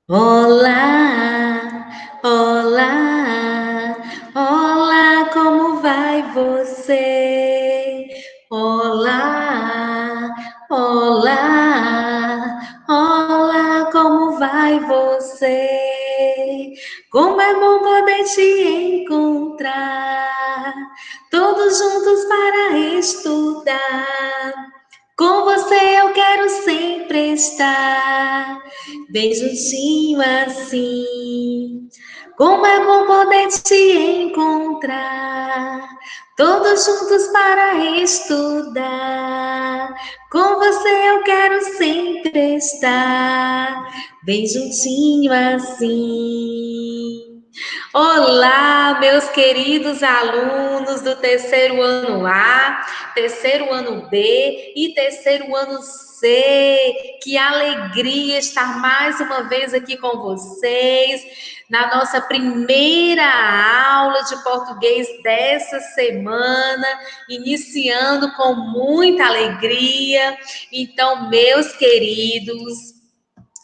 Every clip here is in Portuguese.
Olá, olá, olá, como vai você? Olá, olá, olá, como vai você? Como é bom poder te encontrar, todos juntos para estudar. Com você eu quero sempre estar, bem juntinho assim. Como é bom poder te encontrar, todos juntos para estudar. Com você eu quero sempre estar, bem juntinho assim. Olá, meus queridos alunos do terceiro ano A, terceiro ano B e terceiro ano C. Que alegria estar mais uma vez aqui com vocês na nossa primeira aula de português dessa semana, iniciando com muita alegria. Então, meus queridos,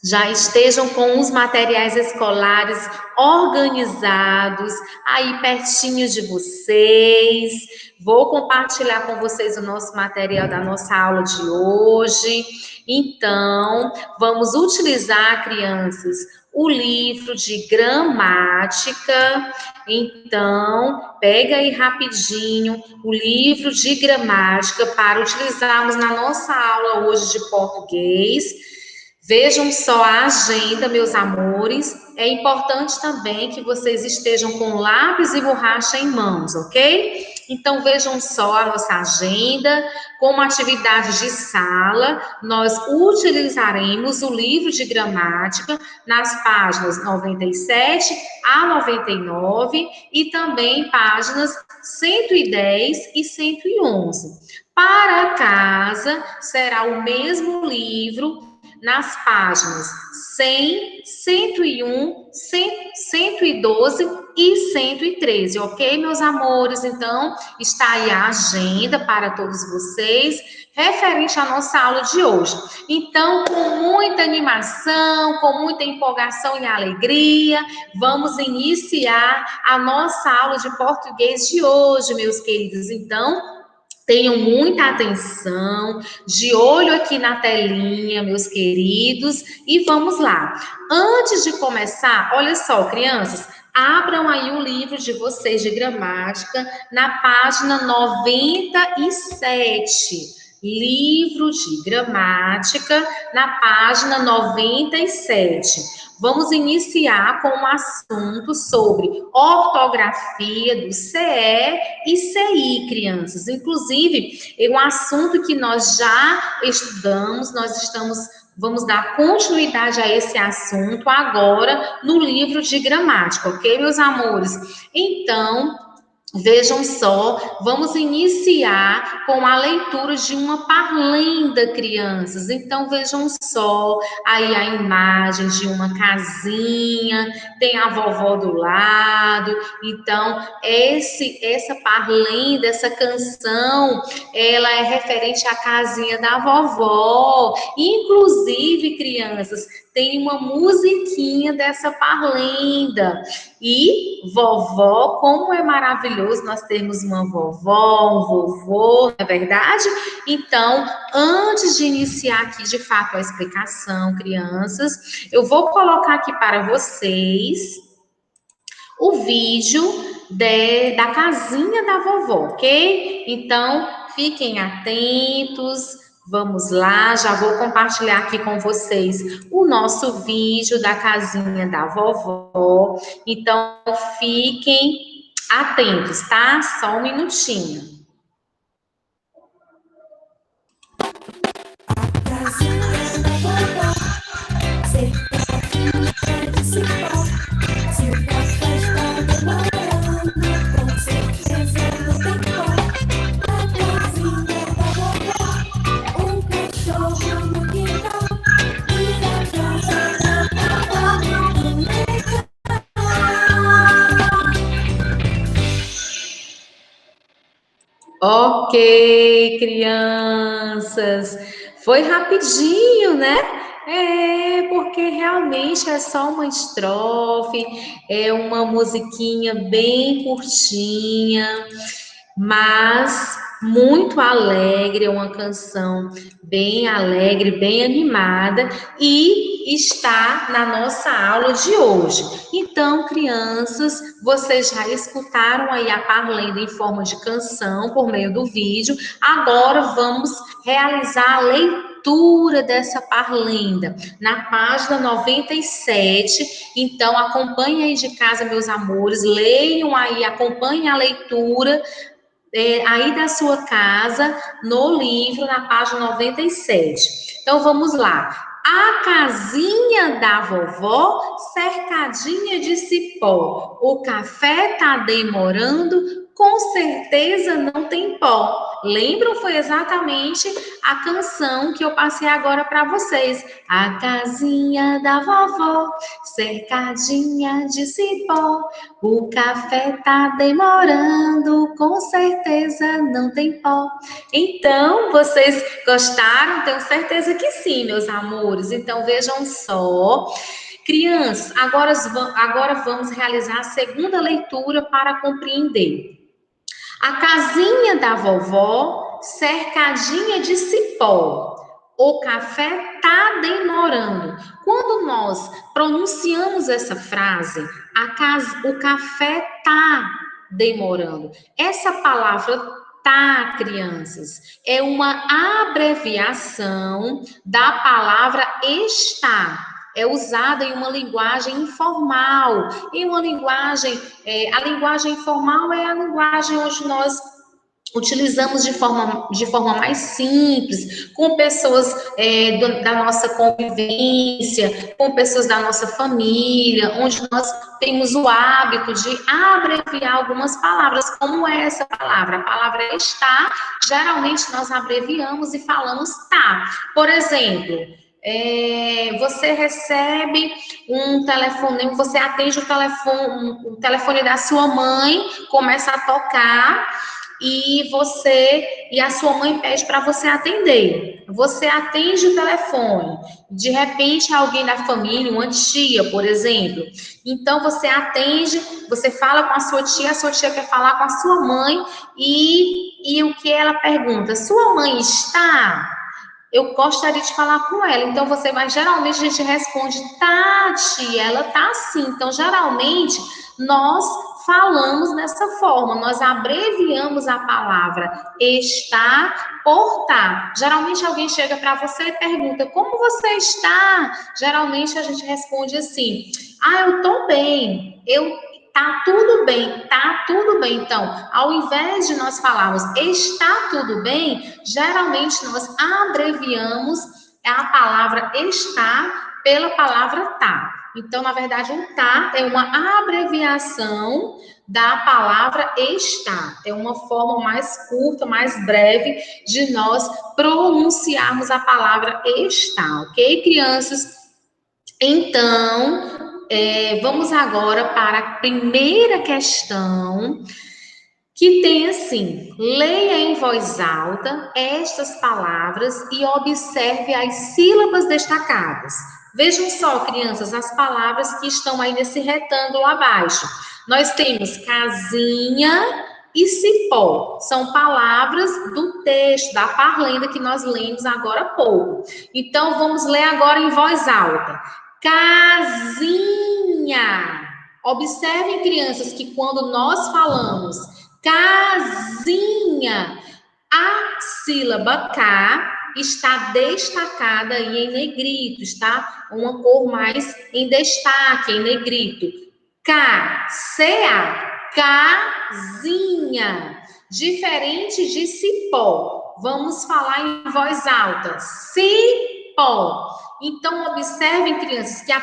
já estejam com os materiais escolares organizados, aí pertinho de vocês. Vou compartilhar com vocês o nosso material da nossa aula de hoje. Então, vamos utilizar, crianças, o livro de gramática. Então, pega aí rapidinho o livro de gramática para utilizarmos na nossa aula hoje de português. Vejam só a agenda, meus amores. É importante também que vocês estejam com lápis e borracha em mãos, ok? Então vejam só a nossa agenda. Como atividade de sala, nós utilizaremos o livro de gramática nas páginas 97 a 99 e também páginas 110 e 111. Para casa, será o mesmo livro nas páginas 100, 101, 100, 112 e 113, ok, meus amores? Então, está aí a agenda para todos vocês, referente à nossa aula de hoje. Então, com muita animação, com muita empolgação e alegria, vamos iniciar a nossa aula de português de hoje, meus queridos. Então, tenham muita atenção, de olho aqui na telinha, meus queridos, e vamos lá. Antes de começar, olha só, crianças, abram aí o livro de vocês de gramática na página 97. Livro de gramática na página 97. Vamos iniciar com um assunto sobre ortografia do CE e CI, crianças. Inclusive, é um assunto que nós já estudamos, vamos dar continuidade a esse assunto agora no livro de gramática, ok, meus amores? Então, vejam só, vamos iniciar com a leitura de uma parlenda, crianças. Então, vejam só, aí a imagem de uma casinha, tem a vovó do lado. Então, essa parlenda, essa canção, ela é referente à casinha da vovó. Inclusive, crianças, tem uma musiquinha dessa parlenda. E vovó, como é maravilhoso nós termos uma vovó, um vovô, não é verdade? Então, antes de iniciar aqui de fato a explicação, crianças, eu vou colocar aqui para vocês o vídeo da casinha da vovó, ok? Então, fiquem atentos. Vamos lá, já vou compartilhar aqui com vocês o nosso vídeo da casinha da vovó. Então, fiquem atentos, tá? Só um minutinho. Casinha da vovó, cercadinha de cipó. Se o café está demorando, com certeza não tem pó. A casinha da vovó, um cachorro no quintal. E a casa da vovó, muito legal. Ok, crianças. Foi rapidinho, né? Porque realmente é só uma estrofe, é uma musiquinha bem curtinha, mas muito alegre, é uma canção bem alegre, bem animada e está na nossa aula de hoje. Então, crianças, vocês já escutaram aí a parlenda em forma de canção por meio do vídeo. Agora vamos realizar a leitura dessa parlenda na página 97. Então, acompanhem aí de casa, meus amores, leiam aí, acompanhem a leitura aí da sua casa, no livro, na página 97. Então, vamos lá. A casinha da vovó, cercadinha de cipó. O café tá demorando, com certeza não tem pó. Lembram? Foi exatamente a canção que eu passei agora para vocês. A casinha da vovó, cercadinha de cipó. O café tá demorando, com certeza não tem pó. Então, vocês gostaram? Tenho certeza que sim, meus amores. Então, vejam só. Crianças, agora vamos realizar a segunda leitura para compreender. A casinha da vovó, cercadinha de cipó. O café tá demorando. Quando nós pronunciamos essa frase, o café tá demorando. Essa palavra tá, crianças, é uma abreviação da palavra está. É usada em uma linguagem informal, em uma linguagem, a linguagem informal é a linguagem onde nós utilizamos de forma mais simples, com pessoas da nossa convivência, com pessoas da nossa família, onde nós temos o hábito de abreviar algumas palavras, como essa palavra. A palavra está, geralmente nós abreviamos e falamos tá. Por exemplo, você recebe um telefone, você atende o telefone da sua mãe, começa a tocar e a sua mãe pede para você atender. Você atende o telefone. De repente, alguém da família, uma tia, por exemplo. Então, você atende, você fala com a sua tia quer falar com a sua mãe e o que ela pergunta? Sua mãe está? Eu gostaria de falar com ela. Então, geralmente a gente responde, tá, tia, ela tá sim. Então, geralmente, nós falamos dessa forma, nós abreviamos a palavra está por tá. Geralmente, alguém chega para você e pergunta, como você está? Geralmente, a gente responde assim, eu tô bem, tá tudo bem, tá tudo bem. Então, ao invés de nós falarmos está tudo bem, geralmente nós abreviamos a palavra está pela palavra tá. Então, na verdade, o tá é uma abreviação da palavra está. É uma forma mais curta, mais breve de nós pronunciarmos a palavra está, ok, crianças? Então, vamos agora para a primeira questão, que tem assim: leia em voz alta estas palavras e observe as sílabas destacadas. Vejam só, crianças, as palavras que estão aí nesse retângulo abaixo. Nós temos casinha e cipó. São palavras do texto, da parlenda que nós lemos agora há pouco. Então, vamos ler agora em voz alta. Casinha. Observem, crianças, que quando nós falamos casinha, a sílaba K está destacada aí em negrito, está uma cor mais em destaque, em negrito. K, C-A, casinha. Diferente de cipó. Vamos falar em voz alta. Cipó. Então, observem, crianças, que a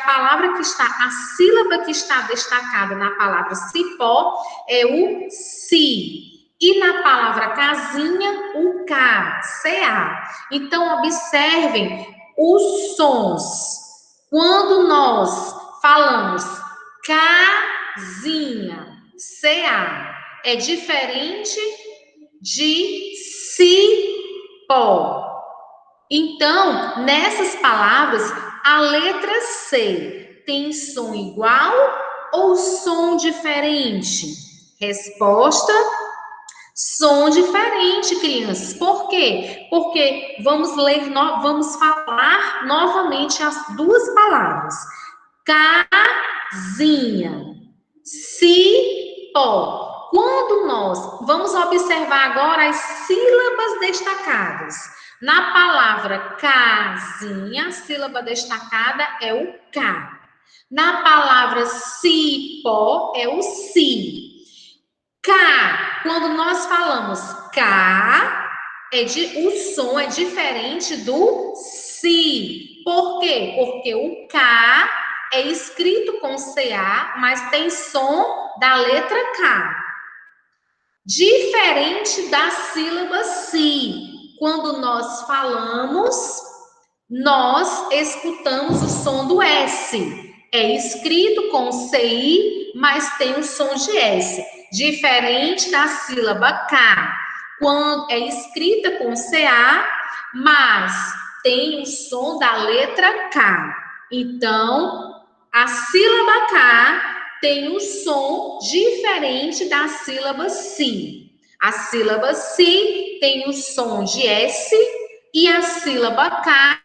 sílaba que está destacada na palavra cipó é o si. E na palavra casinha, o K, C-A. Então, observem os sons. Quando nós falamos casinha, C-A, é diferente de cipó. Então, nessas palavras, a letra C tem som igual ou som diferente? Resposta: som diferente, crianças. Por quê? Porque vamos falar novamente as duas palavras. Casinha, cipó. Quando nós vamos observar agora as sílabas destacadas. Na palavra casinha, a sílaba destacada é o K. Na palavra cipó é o si. K, quando nós falamos K, o som é diferente do si. Por quê? Porque o K é escrito com CA, mas tem som da letra K. Diferente da sílaba si. Quando nós falamos, nós escutamos o som do S. É escrito com CI, mas tem o som de S. Diferente da sílaba K, quando é escrita com CA, mas tem o som da letra K. Então, a sílaba K tem o som diferente da sílaba si. A sílaba si tem o som de S e a sílaba K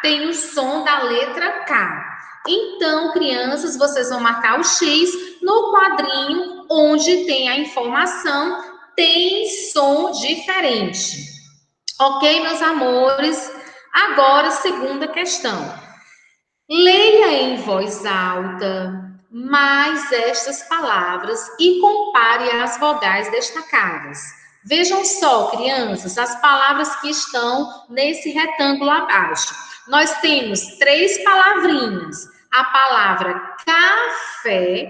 tem o som da letra K. Então, crianças, vocês vão marcar o X no quadrinho onde tem a informação, tem som diferente. Ok, meus amores? Agora, segunda questão. Leia em voz alta mais estas palavras e compare as vogais destacadas. Vejam só, crianças, as palavras que estão nesse retângulo abaixo. Nós temos 3 palavrinhas. A palavra café,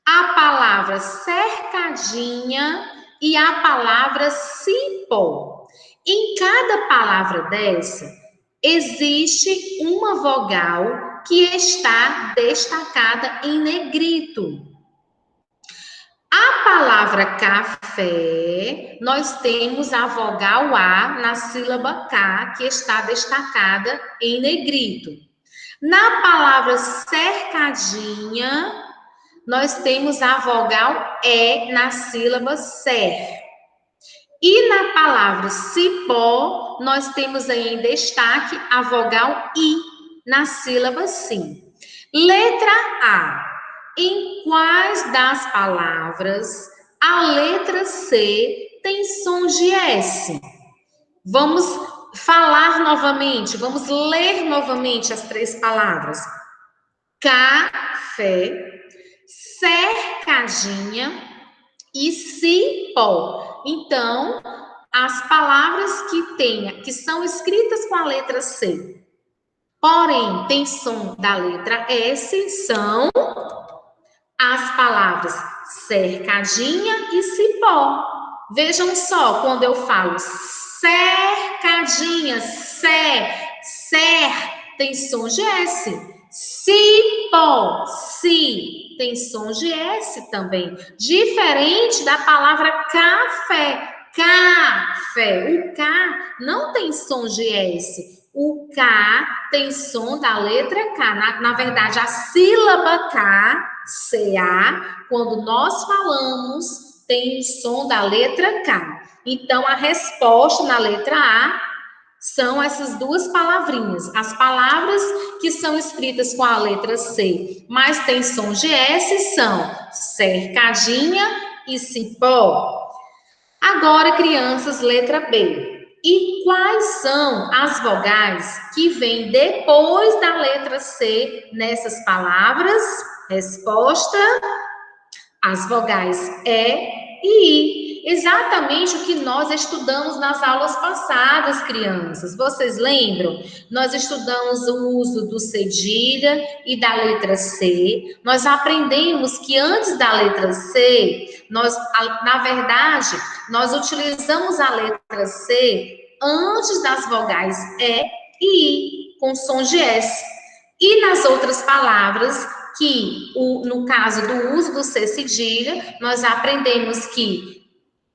a palavra cercadinha e a palavra cipó. Em cada palavra dessa, existe uma vogal que está destacada em negrito. A palavra café, nós temos a vogal A na sílaba K, que está destacada em negrito. Na palavra cercadinha, nós temos a vogal E na sílaba cer. E na palavra cipó, nós temos aí em destaque a vogal I na sílaba sim. Letra A. Em quais das palavras a letra C tem som de S? Vamos falar novamente, vamos ler novamente as 3 palavras. Café, cercadinha e cipó. Então, as palavras que são escritas com a letra C, porém tem som da letra S, são as palavras cercadinha e cipó. Vejam só, quando eu falo cercadinha, cer, tem som de S. Cipó, si, tem som de S também. Diferente da palavra café. Café. O K não tem som de S. O K tem som da letra K. Na verdade, a sílaba K, CA, quando nós falamos, tem o som da letra K. Então, a resposta na letra A são essas 2 palavrinhas. As palavras que são escritas com a letra C, mas tem som de S, são cercadinha e cipó. Agora, crianças, letra B. E quais são as vogais que vêm depois da letra C nessas palavras? Resposta: as vogais E e I. Exatamente o que nós estudamos nas aulas passadas, crianças. Vocês lembram? Nós estudamos o uso do cedilha e da letra C. Nós aprendemos que antes da letra C, na verdade, nós utilizamos a letra C antes das vogais E e I, com som de S. E nas outras palavras, no caso do uso do C cedilha, nós aprendemos que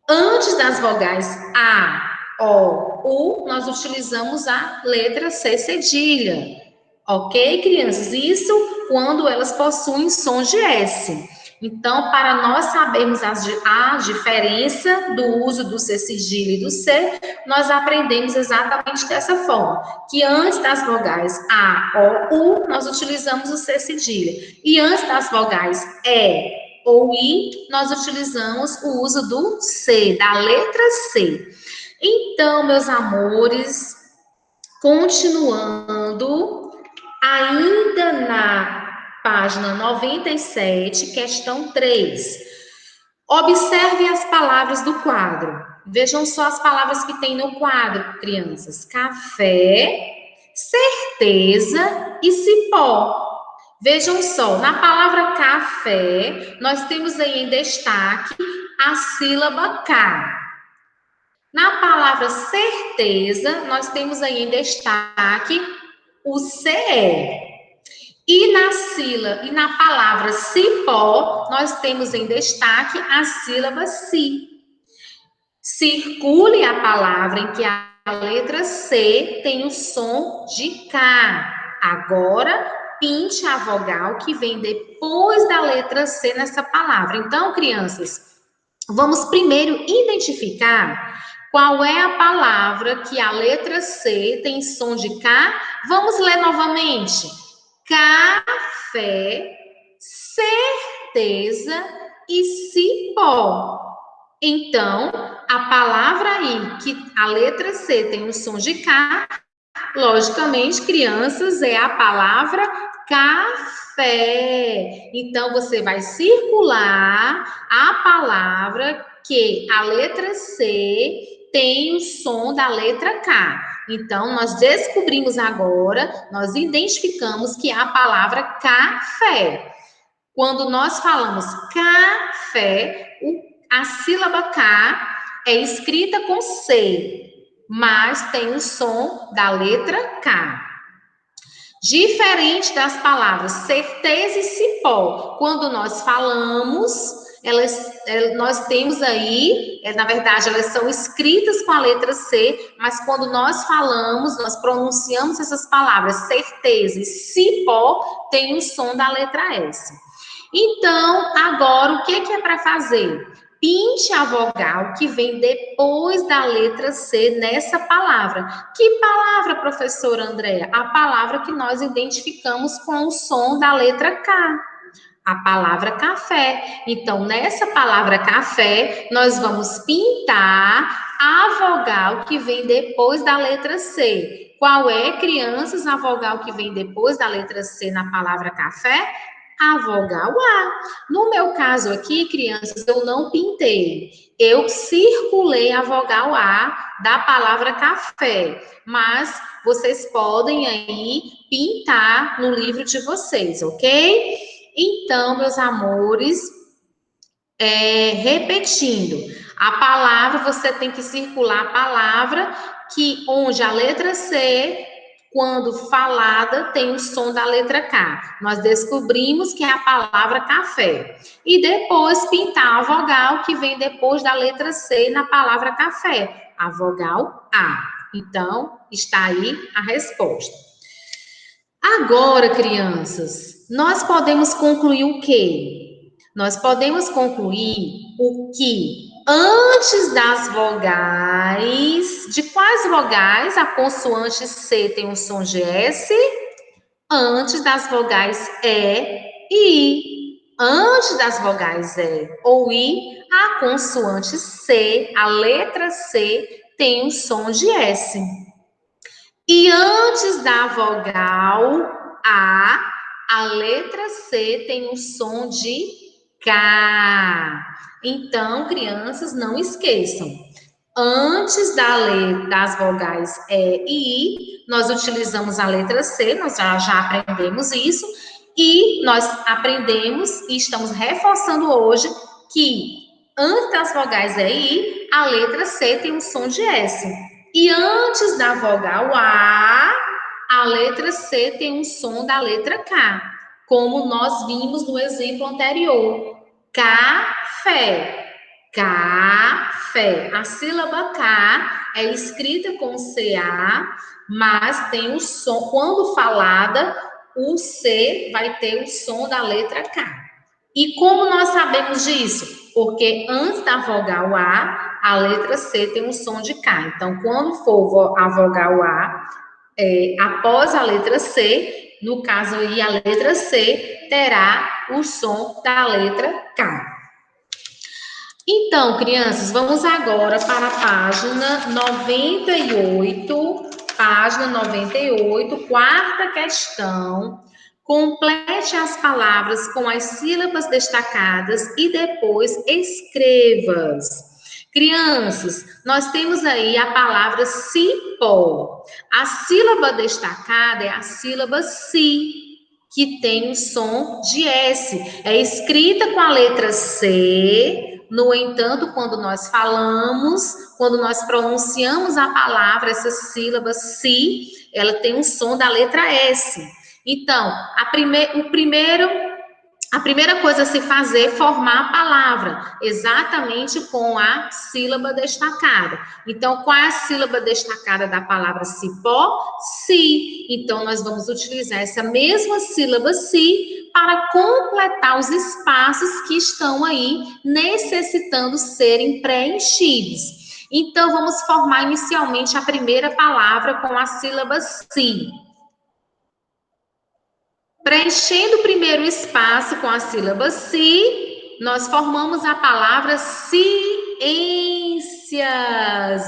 antes das vogais A, O, nós utilizamos a letra C cedilha. Ok, crianças? Isso quando elas possuem som de S. Então, para nós sabermos a diferença do uso do C cedilha e do C, nós aprendemos exatamente dessa forma, que antes das vogais A, O, U, nós utilizamos o C cedilha. E antes das vogais E ou I, nós utilizamos o uso do C, da letra C. Então, meus amores, continuando, ainda na página 97, questão 3. Observe as palavras do quadro. Vejam só as palavras que tem no quadro, crianças. Café, certeza e cipó. Vejam só, na palavra café, nós temos aí em destaque a sílaba K. Na palavra certeza, nós temos aí em destaque o CE. E na palavra cipó, nós temos em destaque a sílaba si. Circule a palavra em que a letra C tem o som de K. Agora, pinte a vogal que vem depois da letra C nessa palavra. Então, crianças, vamos primeiro identificar qual é a palavra que a letra C tem som de K. Vamos ler novamente. Café, certeza e cipó. Então, a palavra aí que a letra C tem o som de K, logicamente, crianças, é a palavra café. Então, você vai circular a palavra que a letra C tem o som da letra K. Então, nós descobrimos agora, nós identificamos que é a palavra café. Quando nós falamos café, a sílaba K é escrita com C, mas tem o som da letra K. Diferente das palavras certeza e cipó, quando nós falamos, nós temos aí, na verdade, elas são escritas com a letra C, mas quando nós falamos, nós pronunciamos essas palavras certeza e cipó, tem o som da letra S. Então, agora, o que é para fazer? Pinte a vogal que vem depois da letra C nessa palavra. Que palavra, professora Andréa? A palavra que nós identificamos com o som da letra K. A palavra café. Então, nessa palavra café, nós vamos pintar a vogal que vem depois da letra C. Qual é, crianças, a vogal que vem depois da letra C na palavra café? A vogal A. No meu caso aqui, crianças, eu não pintei. Eu circulei a vogal A da palavra café. Mas vocês podem aí pintar no livro de vocês, ok? Então, meus amores, repetindo. A palavra, você tem que circular a palavra onde a letra C, quando falada, tem o som da letra K. Nós descobrimos que é a palavra café. E depois pintar a vogal que vem depois da letra C na palavra café. A vogal A. Então, está aí a resposta. Agora, crianças, nós podemos concluir o quê? Nós podemos concluir o que antes das vogais, de quais vogais a consoante C tem um som de S? Antes das vogais E e I. Antes das vogais E ou I, a consoante C, a letra C, tem um som de S. E antes da vogal a letra C tem um som de K. Então, crianças, não esqueçam. Antes das vogais E e I, nós utilizamos a letra C, nós já aprendemos isso. E nós aprendemos e estamos reforçando hoje que antes das vogais E e I, a letra C tem um som de S. E antes da vogal a letra C tem um som da letra K, como nós vimos no exemplo anterior. Café. Café. A sílaba K é escrita com CA, mas tem o som, quando falada, o C vai ter o som da letra K. E como nós sabemos disso? Porque antes da vogal A letra C tem um som de K. Então, quando for a vogal A, após a letra C, no caso aí a letra C, terá o som da letra K. Então, crianças, vamos agora para a página 98, quarta questão. Complete as palavras com as sílabas destacadas e depois escreva-as. Crianças, nós temos aí a palavra cipó. A sílaba destacada é a sílaba si, que tem o som de S. É escrita com a letra C, no entanto, quando nós pronunciamos a palavra, essa sílaba si, ela tem um som da letra S. Então, a primeira coisa a se fazer é formar a palavra, exatamente com a sílaba destacada. Então, qual é a sílaba destacada da palavra cipó? Si. Então, nós vamos utilizar essa mesma sílaba si para completar os espaços que estão aí necessitando serem preenchidos. Então, vamos formar inicialmente a primeira palavra com a sílaba si. Preenchendo o primeiro espaço com a sílaba si, nós formamos a palavra ciências.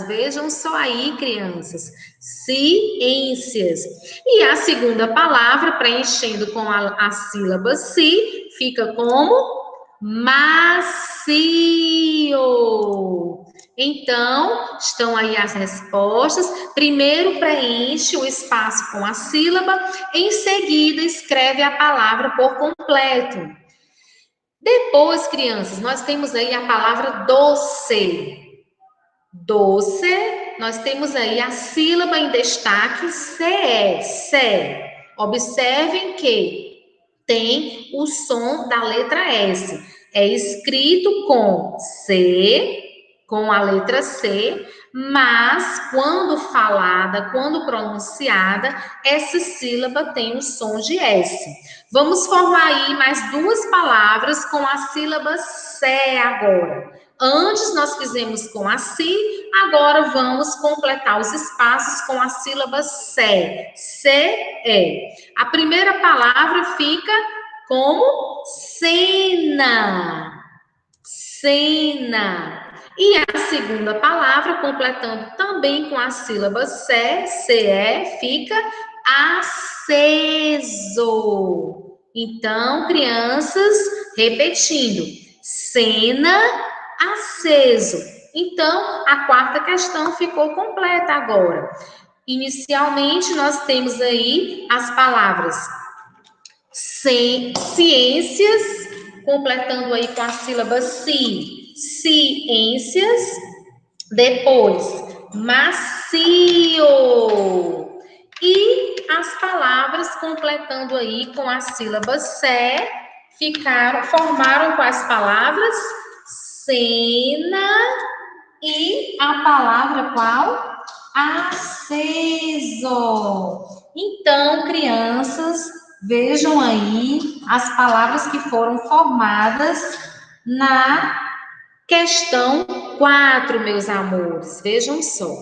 Vejam só aí, crianças. Ciências. E a segunda palavra, preenchendo com a sílaba si, fica como macio. Então, estão aí as respostas. Primeiro preenche o espaço com a sílaba, em seguida escreve a palavra por completo. Depois, crianças, nós temos aí a palavra doce. Doce, nós temos aí a sílaba em destaque CE, C. Observem que tem o som da letra S. É escrito com C, com a letra C, mas quando falada, quando pronunciada, essa sílaba tem o som de S. Vamos formar aí mais duas palavras com a sílaba C agora. Antes nós fizemos com a si, agora vamos completar os espaços com a sílaba C. C-E. A primeira palavra fica como cena. Cena. E a segunda palavra, completando também com a sílaba C, CE, fica aceso. Então, crianças, repetindo, cena, aceso. Então, a quarta questão ficou completa agora. Inicialmente, nós temos aí as palavras ciências, completando aí com a sílaba si, ciências, depois macio, e as palavras completando aí com a sílaba sé, formaram com as palavras cena e a palavra qual? Aceso. Então, crianças, vejam aí as palavras que foram formadas na questão 4, meus amores. Vejam só.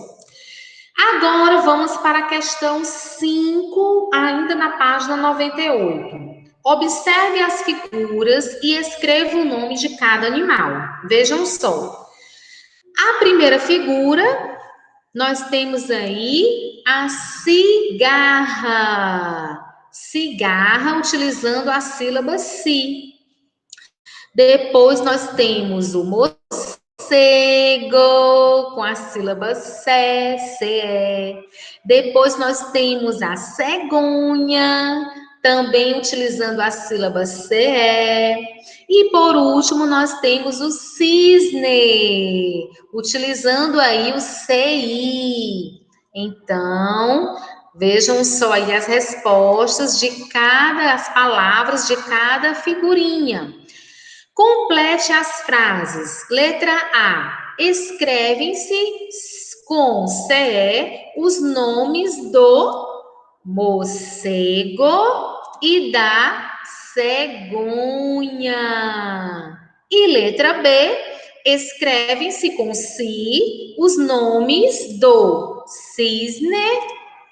Agora vamos para a questão 5, ainda na página 98. Observe as figuras e escreva o nome de cada animal. Vejam só. A primeira figura, nós temos aí a cigarra. Cigarra, utilizando a sílaba si. Depois nós temos o morcego, com a sílaba sé, ce. Depois nós temos a cegonha, também utilizando a sílaba ce. E por último nós temos o cisne, utilizando aí o ci. Então, vejam só aí as respostas as palavras de cada figurinha. Complete as frases. Letra A. Escrevem-se com CE os nomes do morcego e da cegonha. E letra B. Escrevem-se com si os nomes do cisne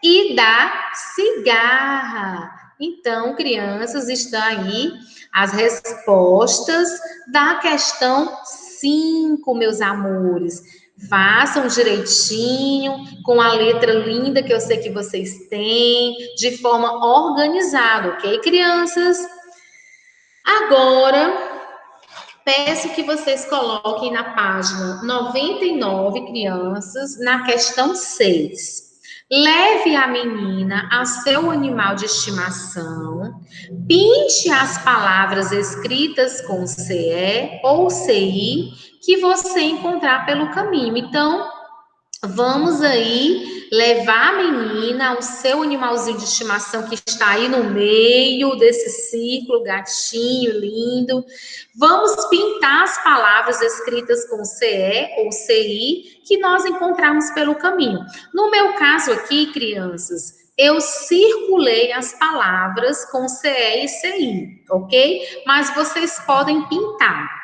e da cigarra. Então, crianças, estão aí as respostas da questão 5, meus amores. Façam direitinho, com a letra linda que eu sei que vocês têm, de forma organizada, ok, crianças? Agora, peço que vocês coloquem na página 99, crianças, na questão 6. Leve a menina a seu animal de estimação, pinte as palavras escritas com CE ou CI que você encontrar pelo caminho. Então, vamos aí levar a menina ao seu animalzinho de estimação que está aí no meio desse círculo, gatinho lindo. Vamos pintar as palavras escritas com CE ou CI que nós encontramos pelo caminho. No meu caso aqui, crianças, eu circulei as palavras com CE e CI, ok? Mas vocês podem pintar.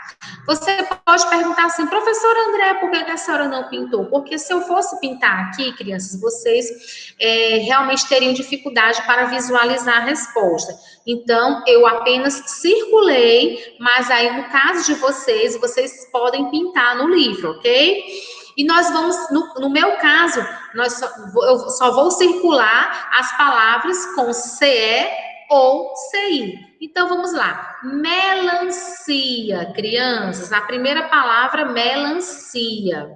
Você pode perguntar assim, professora André, por que a senhora não pintou? Porque se eu fosse pintar aqui, crianças, vocês realmente teriam dificuldade para visualizar a resposta. Então, eu apenas circulei, mas aí no caso de vocês, vocês podem pintar no livro, ok? E nós vamos, no meu caso, eu só vou circular as palavras com CE ou CI. Então, vamos lá. Melancia, crianças. A primeira palavra, melancia.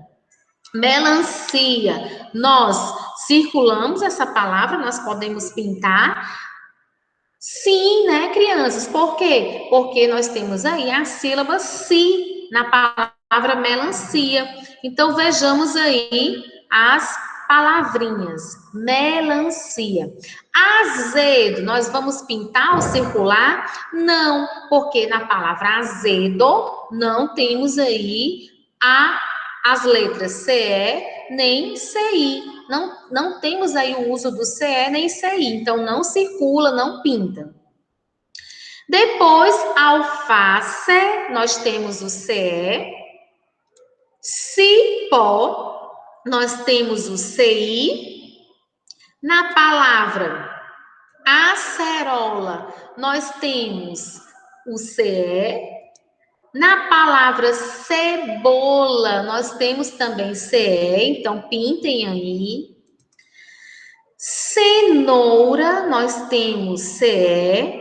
Melancia. Nós circulamos essa palavra, nós podemos pintar. Sim, né, crianças? Por quê? Porque nós temos aí a sílaba si na palavra melancia. Então, vejamos aí as palavrinhas. Melancia. Azedo, nós vamos pintar ou circular? Não, porque na palavra azedo não temos aí as letras CE nem CI. Não temos aí o uso do CE nem CI, então não circula, não pinta. Depois, alface, nós temos o CE. Cipó, nós temos o CI. Na palavra acerola, nós temos o CE. Na palavra cebola, nós temos também CE, então pintem aí. Cenoura, nós temos CE.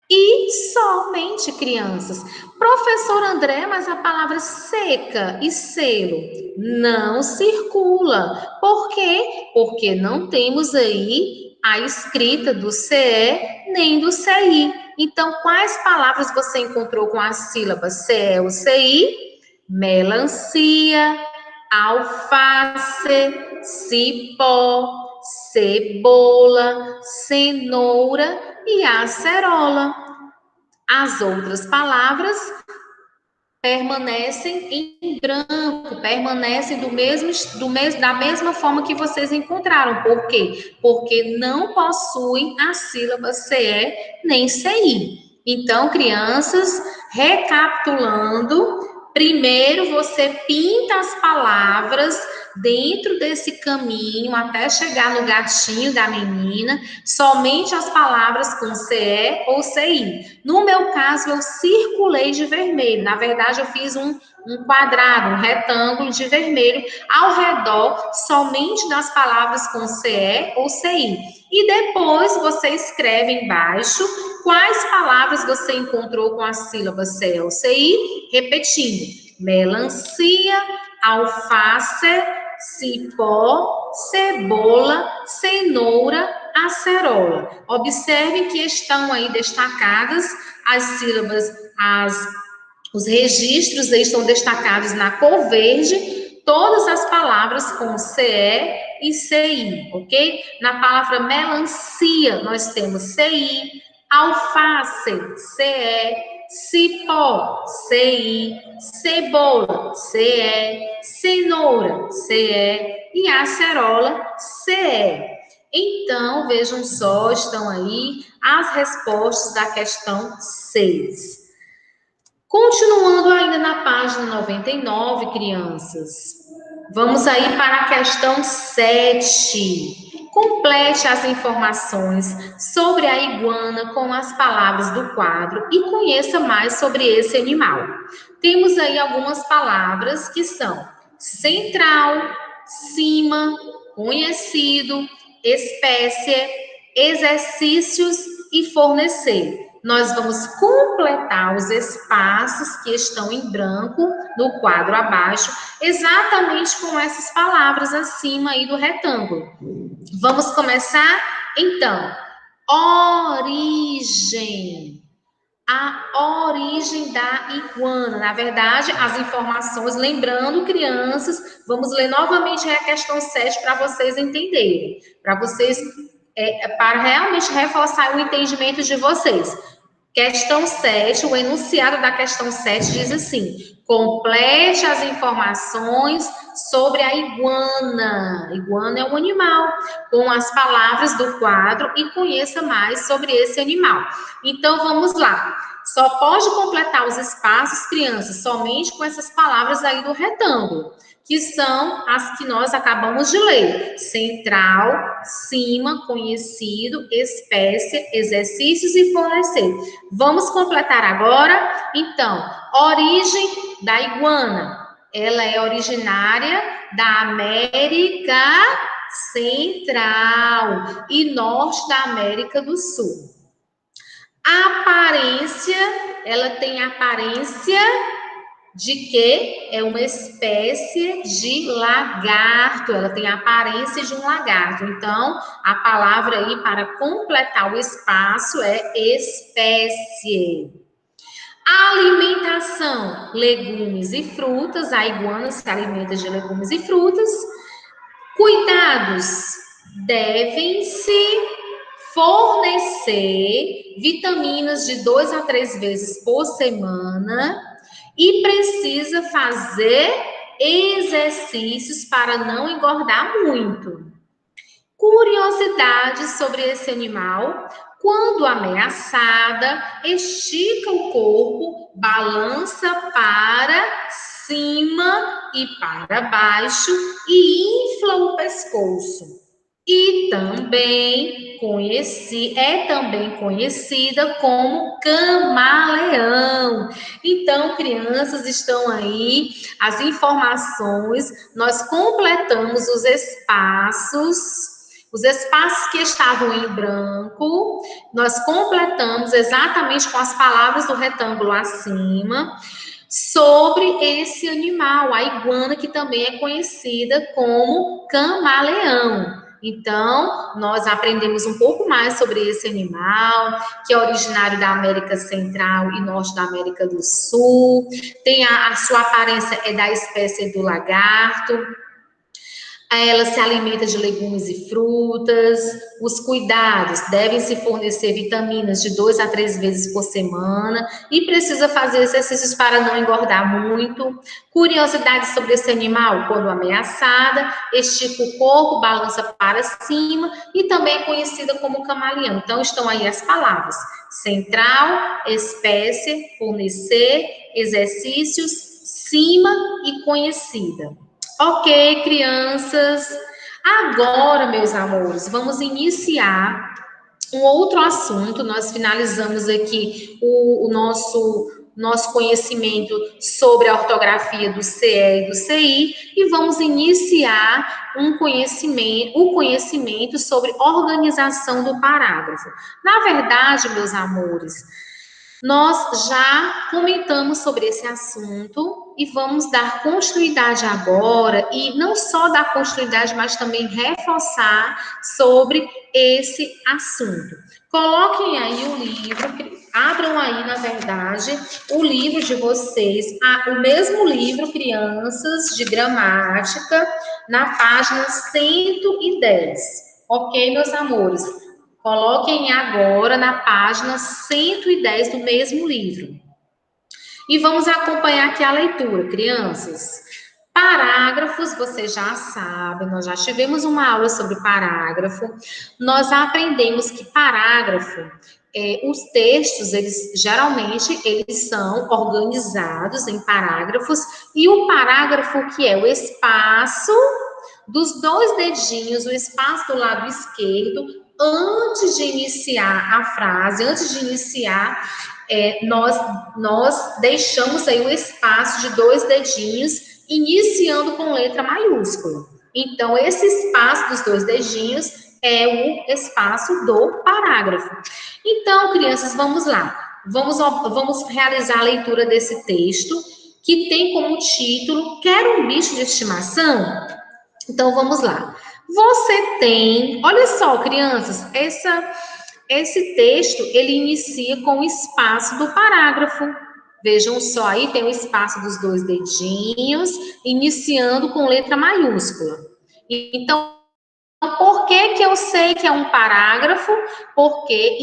E somente, crianças. Professor André, mas a palavra seca e selo não circula. Por quê? Porque não temos aí a escrita do CE nem do CI. Então, quais palavras você encontrou com a sílaba CE ou CI? Melancia, alface, cipó, cebola, cenoura e acerola. As outras palavras permanecem em branco, permanecem da mesma forma que vocês encontraram. Por quê? Porque não possuem a sílaba CE nem CI. Então, crianças, recapitulando, primeiro você pinta as palavras dentro desse caminho até chegar no gatinho da menina, somente as palavras com CE ou CI. No meu caso, eu circulei de vermelho. Na verdade, eu fiz um quadrado, um retângulo de vermelho ao redor somente das palavras com CE ou CI. E depois você escreve embaixo quais palavras você encontrou com a sílaba CE ou CI, repetindo: melancia, alface, cipó, cebola, cenoura, acerola. Observem que estão aí destacadas as sílabas, os registros aí estão destacados na cor verde, todas as palavras com CE e CI, ok? Na palavra melancia, nós temos CI. Alface, CE. Cipó, CI. Cebola, CE. Cenoura, CE. E acerola, CE. Então, vejam só, estão aí as respostas da questão 6. Continuando ainda na página 99, crianças, vamos aí para a questão 7. Complete as informações sobre a iguana com as palavras do quadro e conheça mais sobre esse animal. Temos aí algumas palavras que são central, cima, conhecido, espécie, exercícios e fornecer. Nós vamos completar os espaços que estão em branco no quadro abaixo, exatamente com essas palavras acima aí do retângulo. Vamos começar, então. Origem. A origem da iguana. Na verdade, as informações, lembrando, crianças, vamos ler novamente a questão 7 para vocês entenderem, para realmente reforçar o entendimento de vocês. Questão 7, o enunciado da questão 7 diz assim: complete as informações sobre a iguana. Iguana é um animal, com as palavras do quadro e conheça mais sobre esse animal. Então, vamos lá. Só pode completar os espaços, crianças, somente com essas palavras aí do retângulo, que são as que nós acabamos de ler. Central, cima, conhecido, espécie, exercícios e fornecer. Vamos completar agora? Então, origem da iguana. Ela é originária da América Central e Norte da América do Sul. A aparência, ela tem aparência de que é uma espécie de lagarto, ela tem a aparência de um lagarto. Então, a palavra aí para completar o espaço é espécie. A alimentação, legumes e frutas, a iguana se alimenta de legumes e frutas. Cuidados, devem-se fornecer vitaminas de 2 a 3 vezes por semana e precisa fazer exercícios para não engordar muito. Curiosidades sobre esse animal: quando ameaçada, estica o corpo, balança para cima e para baixo e infla o pescoço. E também é também conhecida como camaleão. Então, crianças, estão aí as informações, nós completamos os espaços que estavam em branco, nós completamos exatamente com as palavras do retângulo acima, sobre esse animal, a iguana, que também é conhecida como camaleão. Então, nós aprendemos um pouco mais sobre esse animal, que é originário da América Central e Norte da América do Sul. Tem a sua aparência é da espécie do lagarto. Ela se alimenta de legumes e frutas. Os cuidados: devem se fornecer vitaminas de 2 a 3 vezes por semana e precisa fazer exercícios para não engordar muito. Curiosidades sobre esse animal: quando ameaçada, estica o corpo, balança para cima e também é conhecida como camaleão. Então, estão aí as palavras: central, espécie, fornecer, exercícios, cima e conhecida. Ok, crianças. Agora, meus amores, vamos iniciar um outro assunto. Nós finalizamos aqui o nosso conhecimento sobre a ortografia do CE e do CI e vamos iniciar o conhecimento sobre organização do parágrafo. Na verdade, meus amores, nós já comentamos sobre esse assunto e vamos dar continuidade agora, e não só dar continuidade, mas também reforçar sobre esse assunto. Coloquem aí o livro, abram aí, na verdade, o livro de vocês, o mesmo livro, crianças, de gramática, na página 110. Ok, meus amores? Coloquem agora na página 110 do mesmo livro. E vamos acompanhar aqui a leitura, crianças. Parágrafos, você já sabe, nós já tivemos uma aula sobre parágrafo. Nós aprendemos que parágrafo, os textos, geralmente, eles são organizados em parágrafos. E o parágrafo, que é o espaço dos 2 dedinhos, o espaço do lado esquerdo, antes de iniciar a frase, antes de iniciar, nós deixamos aí o espaço de 2 dedinhos, iniciando com letra maiúscula. Então, esse espaço dos 2 dedinhos é o espaço do parágrafo. Então, crianças, vamos lá. Vamos realizar a leitura desse texto, que tem como título, Quer um bicho de estimação? Então, vamos lá. Você tem, olha só, crianças, esse texto, ele inicia com o espaço do parágrafo. Vejam só, aí tem o espaço dos 2 dedinhos, iniciando com letra maiúscula. Então, por que eu sei que é um parágrafo? Porque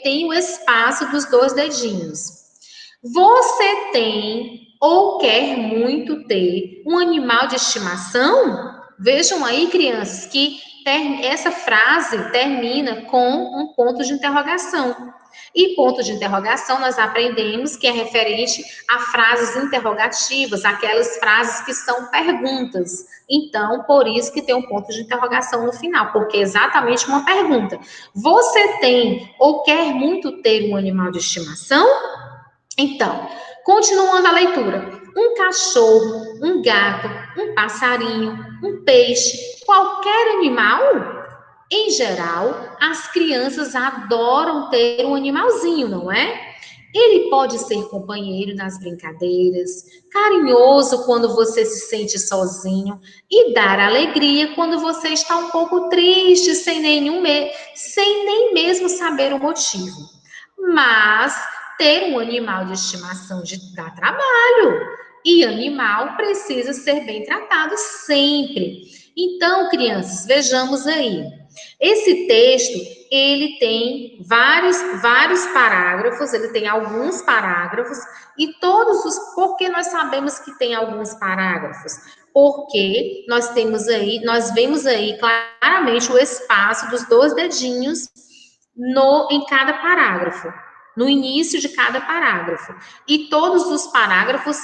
tem o espaço dos 2 dedinhos. Você tem ou quer muito ter um animal de estimação? Vejam aí, crianças, que essa frase termina com um ponto de interrogação. E ponto de interrogação nós aprendemos que é referente a frases interrogativas, aquelas frases que são perguntas. Então, por isso que tem um ponto de interrogação no final, porque é exatamente uma pergunta. Você tem ou quer muito ter um animal de estimação? Então, continuando a leitura. Um cachorro, um gato, um passarinho, um peixe, qualquer animal? Em geral, as crianças adoram ter um animalzinho, não é? Ele pode ser companheiro nas brincadeiras, carinhoso quando você se sente sozinho e dar alegria quando você está um pouco triste, sem nem mesmo saber o motivo. Mas ter um animal de estimação dá trabalho e animal precisa ser bem tratado sempre. Então, crianças, vejamos aí. Esse texto, ele tem vários parágrafos, ele tem alguns parágrafos, e por que nós sabemos que tem alguns parágrafos? Porque nós vemos aí claramente o espaço dos 2 dedinhos em cada parágrafo, no início de cada parágrafo. E todos os parágrafos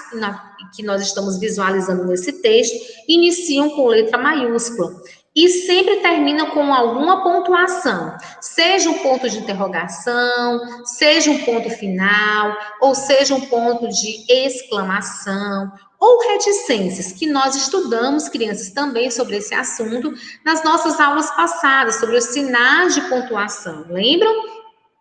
que nós estamos visualizando nesse texto iniciam com letra maiúscula. E sempre termina com alguma pontuação, seja um ponto de interrogação, seja um ponto final, ou seja um ponto de exclamação, ou reticências, que nós estudamos, crianças, também sobre esse assunto nas nossas aulas passadas, sobre os sinais de pontuação, lembram?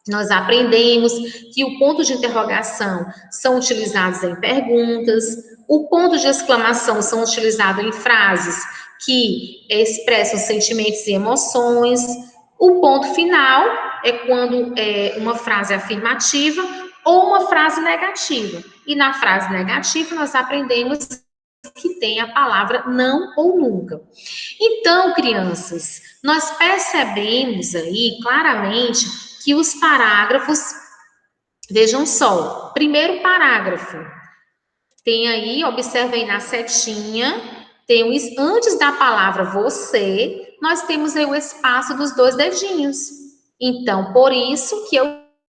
Nós aprendemos que o ponto de interrogação são utilizados em perguntas, o ponto de exclamação são utilizados em frases que expressam sentimentos e emoções. O ponto final é quando é uma frase afirmativa ou uma frase negativa. E na frase negativa nós aprendemos que tem a palavra não ou nunca. Então, crianças, nós percebemos aí claramente que os parágrafos, vejam só, primeiro parágrafo, tem aí, observe aí na setinha, antes da palavra você, nós temos aí o espaço dos 2 dedinhos. Então, por isso que eu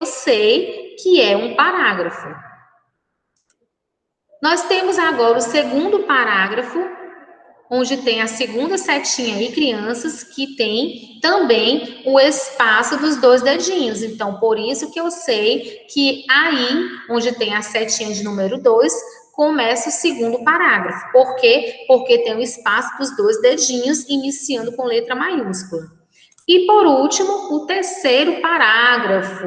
sei que é um parágrafo. Nós temos agora o segundo parágrafo, onde tem a segunda setinha aí, crianças, que tem também o espaço dos 2 dedinhos. Então, por isso que eu sei que aí, onde tem a setinha de número 2, começa o segundo parágrafo. Por quê? Porque tem o espaço dos 2 dedinhos, iniciando com letra maiúscula. E, por último, o terceiro parágrafo,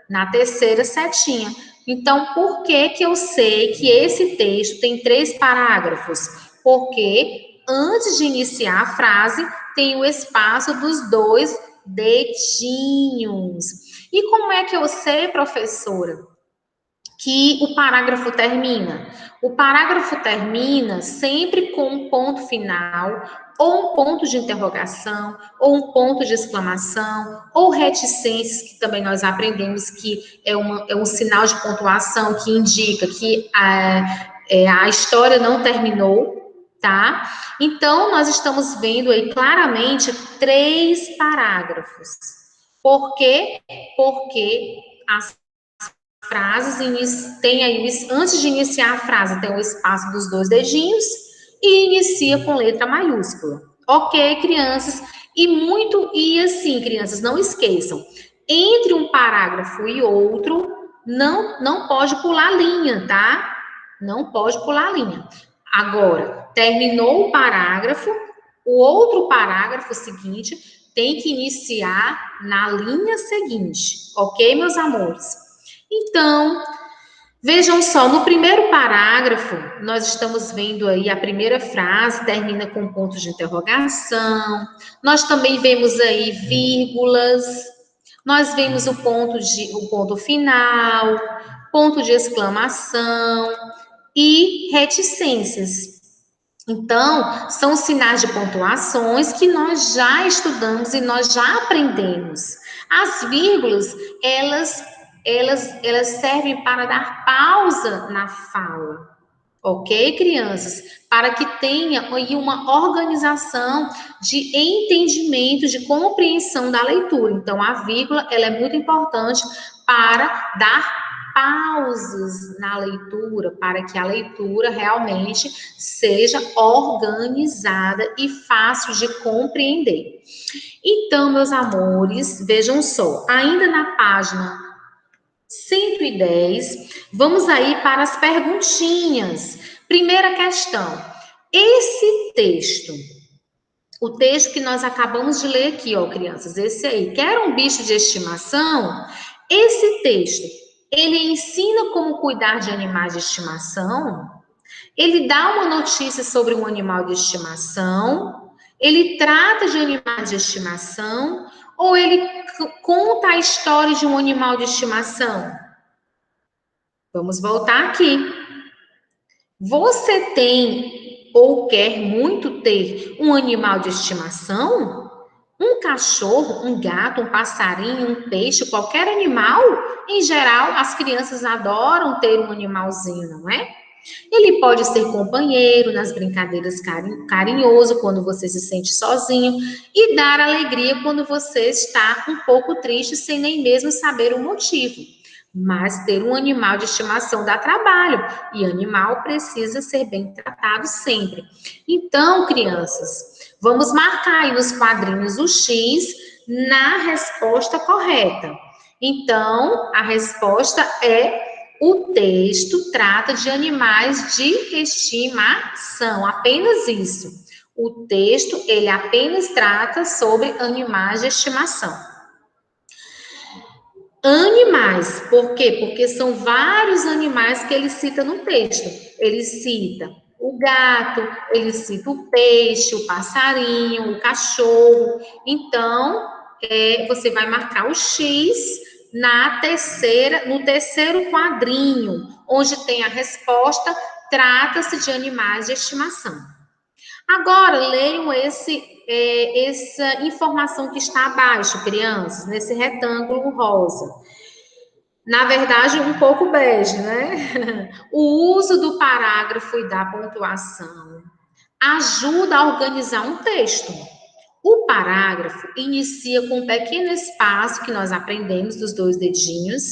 na terceira setinha. Então, por que eu sei que esse texto tem 3 parágrafos? Porque antes de iniciar a frase, tem o espaço dos 2 dedinhos. E como é que eu sei, professora, que o parágrafo termina? O parágrafo termina sempre com um ponto final, ou um ponto de interrogação, ou um ponto de exclamação, ou reticências, que também nós aprendemos que é um sinal de pontuação que indica que a história não terminou, tá? Então, nós estamos vendo aí claramente 3 parágrafos. Por quê? Porque as frases tem aí, antes de iniciar a frase, tem o espaço dos 2 dedinhos e inicia com letra maiúscula. Ok, crianças? E assim, crianças, não esqueçam, entre um parágrafo e outro, não pode pular linha, tá? Não pode pular linha. Agora, terminou o parágrafo, o outro parágrafo seguinte tem que iniciar na linha seguinte, ok, meus amores? Então, vejam só, no primeiro parágrafo, nós estamos vendo aí a primeira frase, termina com ponto de interrogação, nós também vemos aí vírgulas, nós vemos o ponto final, ponto de exclamação e reticências. Então, são sinais de pontuações que nós já estudamos e nós já aprendemos. As vírgulas, elas servem para dar pausa na fala. Ok, crianças? Para que tenha aí uma organização de entendimento, de compreensão da leitura. Então, a vírgula, ela é muito importante para dar pausas na leitura, para que a leitura realmente seja organizada e fácil de compreender. Então, meus amores, vejam só, ainda na página 110, vamos aí para as perguntinhas. Primeira questão. Esse texto, o texto que nós acabamos de ler aqui, ó, crianças, esse aí, quer um bicho de estimação? Esse texto, ele ensina como cuidar de animais de estimação? Ele dá uma notícia sobre um animal de estimação? Ele trata de animais de estimação? Ou ele conta a história de um animal de estimação? Vamos voltar aqui. Você tem ou quer muito ter um animal de estimação? Um cachorro, um gato, um passarinho, um peixe, qualquer animal? Em geral, as crianças adoram ter um animalzinho, não é? Ele pode ser companheiro nas brincadeiras, carinhoso quando você se sente sozinho e dar alegria quando você está um pouco triste sem nem mesmo saber o motivo. Mas ter um animal de estimação dá trabalho e animal precisa ser bem tratado sempre. Então, crianças, vamos marcar aí nos quadrinhos o X na resposta correta. Então, a resposta é: o texto trata de animais de estimação, apenas isso. O texto, ele apenas trata sobre animais de estimação. Animais, por quê? Porque são vários animais que ele cita no texto. Ele cita o gato, ele cita o peixe, o passarinho, o cachorro. Então, você vai marcar o X no terceiro quadrinho, onde tem a resposta, trata-se de animais de estimação. Agora, leiam essa informação que está abaixo, crianças, nesse retângulo rosa. Na verdade, um pouco bege, né? O uso do parágrafo e da pontuação ajuda a organizar um texto. O parágrafo inicia com um pequeno espaço que nós aprendemos dos 2 dedinhos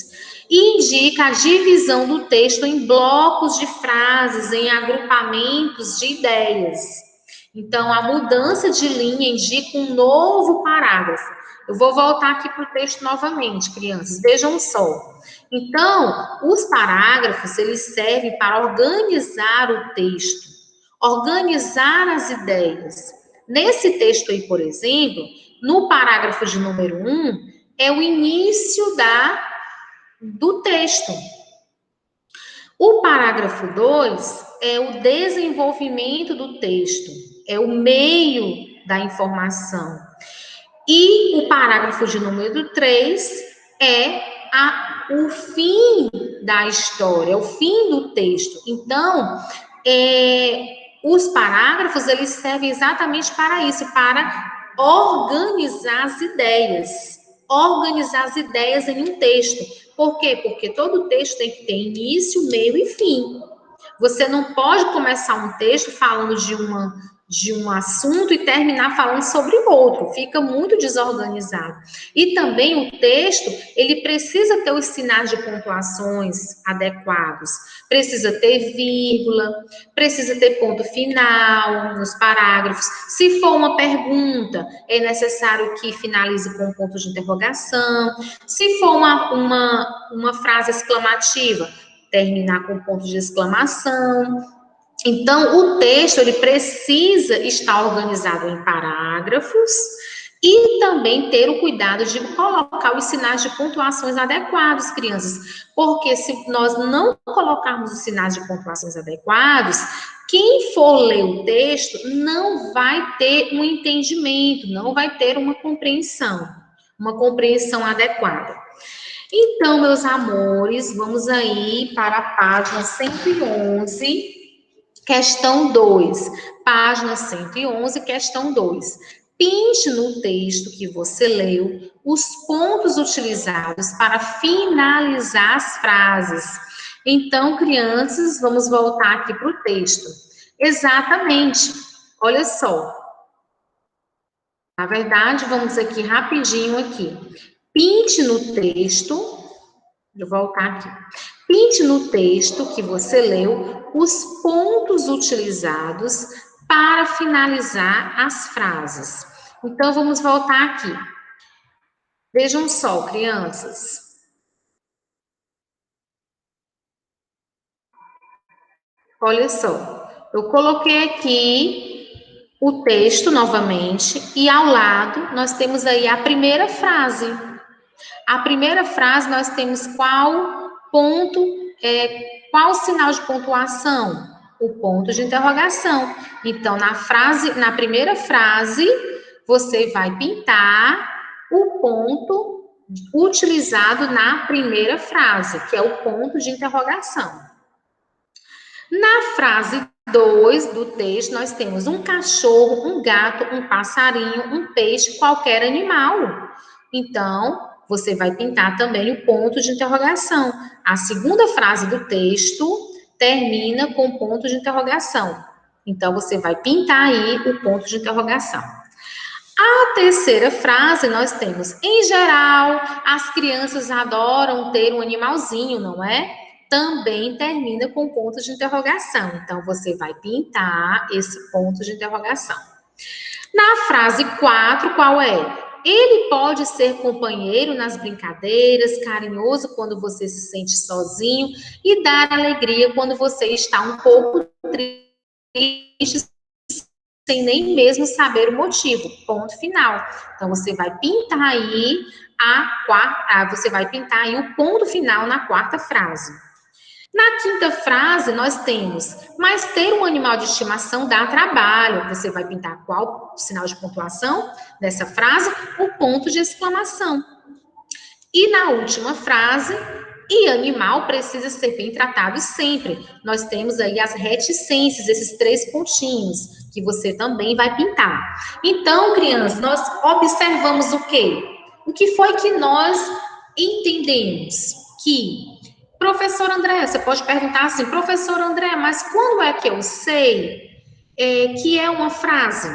e indica a divisão do texto em blocos de frases, em agrupamentos de ideias. Então, a mudança de linha indica um novo parágrafo. Eu vou voltar aqui para o texto novamente, crianças. Vejam só. Então, os parágrafos, eles servem para organizar o texto, organizar as ideias. Nesse texto aí, por exemplo, no parágrafo de número 1, é o início do texto. O parágrafo 2 é o desenvolvimento do texto, é o meio da informação. E o parágrafo de número 3 é o fim da história, o fim do texto. Então, os parágrafos, eles servem exatamente para isso, para organizar as ideias. Organizar as ideias em um texto. Por quê? Porque todo texto tem que ter início, meio e fim. Você não pode começar um texto falando de um assunto e terminar falando sobre outro. Fica muito desorganizado. E também o texto, ele precisa ter os sinais de pontuações adequados. Precisa ter vírgula, precisa ter ponto final nos parágrafos. Se for uma pergunta, é necessário que finalize com um ponto de interrogação. Se for uma frase exclamativa, terminar com ponto de exclamação. Então, o texto, ele precisa estar organizado em parágrafos e também ter o cuidado de colocar os sinais de pontuações adequados, crianças. Porque se nós não colocarmos os sinais de pontuações adequados, quem for ler o texto não vai ter um entendimento, não vai ter uma compreensão adequada. Então, meus amores, vamos aí para a página 111, questão 2. Página 111, questão 2. Pinte no texto que você leu os pontos utilizados para finalizar as frases. Então, crianças, vamos voltar aqui para o texto. Exatamente. Olha só. Na verdade, vamos aqui rapidinho aqui. Pinte no texto, vou voltar aqui. Pinte no texto que você leu os pontos utilizados para finalizar as frases. Então, vamos voltar aqui. Vejam só, crianças. Olha só, eu coloquei aqui o texto novamente e ao lado nós temos aí a primeira frase. A primeira frase nós temos qual ponto, qual sinal de pontuação? O ponto de interrogação. Então, na primeira frase, você vai pintar o ponto utilizado na primeira frase, que é o ponto de interrogação. Na frase 2 do texto, nós temos um cachorro, um gato, um passarinho, um peixe, qualquer animal. Então, você vai pintar também o ponto de interrogação. A segunda frase do texto termina com ponto de interrogação. Então, você vai pintar aí o ponto de interrogação. A terceira frase, nós temos, em geral, as crianças adoram ter um animalzinho, não é? Também termina com ponto de interrogação. Então, você vai pintar esse ponto de interrogação. Na frase 4, qual é? Ele pode ser companheiro nas brincadeiras, carinhoso quando você se sente sozinho e dar alegria quando você está um pouco triste, sem nem mesmo saber o motivo. Ponto final. Então, você vai pintar aí o ponto final na quarta frase. Na quinta frase, nós temos, mas ter um animal de estimação dá trabalho. Você vai pintar qual sinal de pontuação dessa frase? O ponto de exclamação. E na última frase, e animal precisa ser bem tratado sempre. Nós temos aí as reticências, esses 3 pontinhos, que você também vai pintar. Então, crianças, nós observamos o quê? O que foi que nós entendemos? Que professor André, você pode perguntar assim, professor André, mas quando é que eu sei que é uma frase?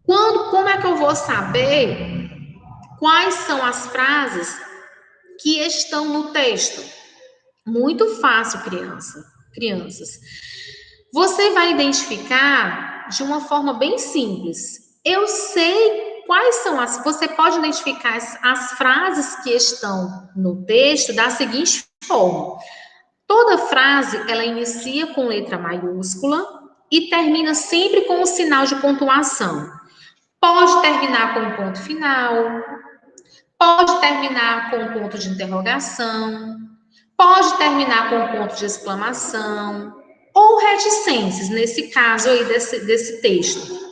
Como é que eu vou saber quais são as frases que estão no texto? Muito fácil, crianças. Você vai identificar de uma forma bem simples. Eu sei quais são você pode identificar as frases que estão no texto da seguinte forma. Toda frase, ela inicia com letra maiúscula e termina sempre com um sinal de pontuação. Pode terminar com um ponto final, pode terminar com um ponto de interrogação, pode terminar com um ponto de exclamação, ou reticências, nesse caso aí desse texto.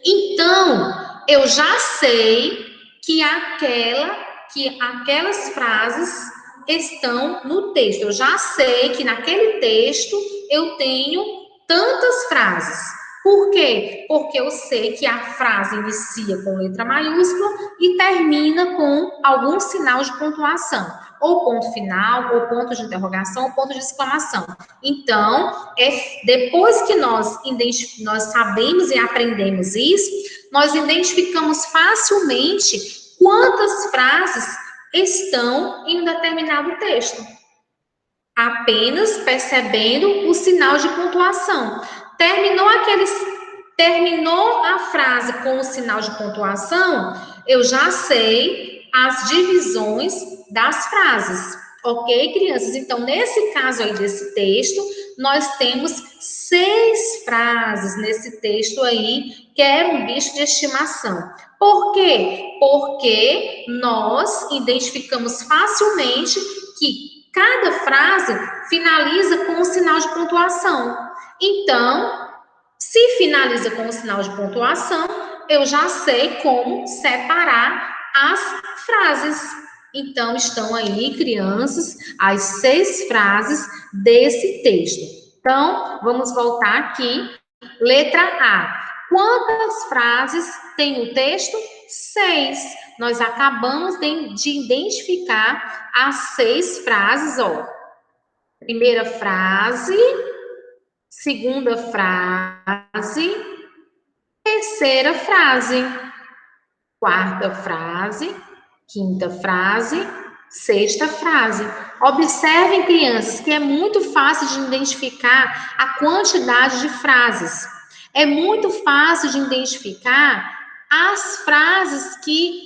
Então, eu já sei que aquela que aquelas frases estão no texto. Eu já sei que naquele texto eu tenho tantas frases. Por quê? Porque eu sei que a frase inicia com letra maiúscula e termina com algum sinal de pontuação. Ou ponto final, ou ponto de interrogação, ou ponto de exclamação. Então, depois que nós sabemos e aprendemos isso, nós identificamos facilmente quantas frases estão em um determinado texto. Apenas percebendo o sinal de pontuação. Terminou a frase com o sinal de pontuação, eu já sei as divisões das frases. Ok, crianças? Então, nesse caso aí desse texto, nós temos 6 frases nesse texto aí, que era um bicho de estimação. Por quê? Porque nós identificamos facilmente que cada frase finaliza com um sinal de pontuação. Então, se finaliza com um sinal de pontuação, eu já sei como separar as frases. Então, estão aí, crianças, as 6 frases desse texto. Então, vamos voltar aqui. Letra A. Quantas frases tem o texto? 6. Nós acabamos de identificar as 6 frases, ó. Primeira frase, segunda frase, terceira frase, quarta frase, quinta frase, sexta frase. Observem, crianças, que é muito fácil de identificar a quantidade de frases. É muito fácil de identificar as frases que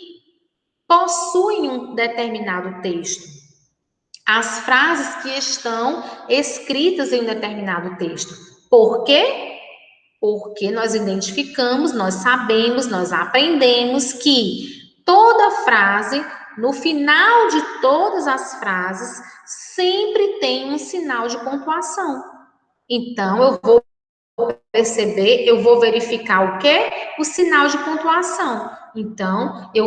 possuem um determinado texto. As frases que estão escritas em um determinado texto. Por quê? Porque nós identificamos, nós sabemos, nós aprendemos que toda frase, no final de todas as frases, sempre tem um sinal de pontuação. Então, eu vou perceber, eu vou verificar o quê? O sinal de pontuação. Então, eu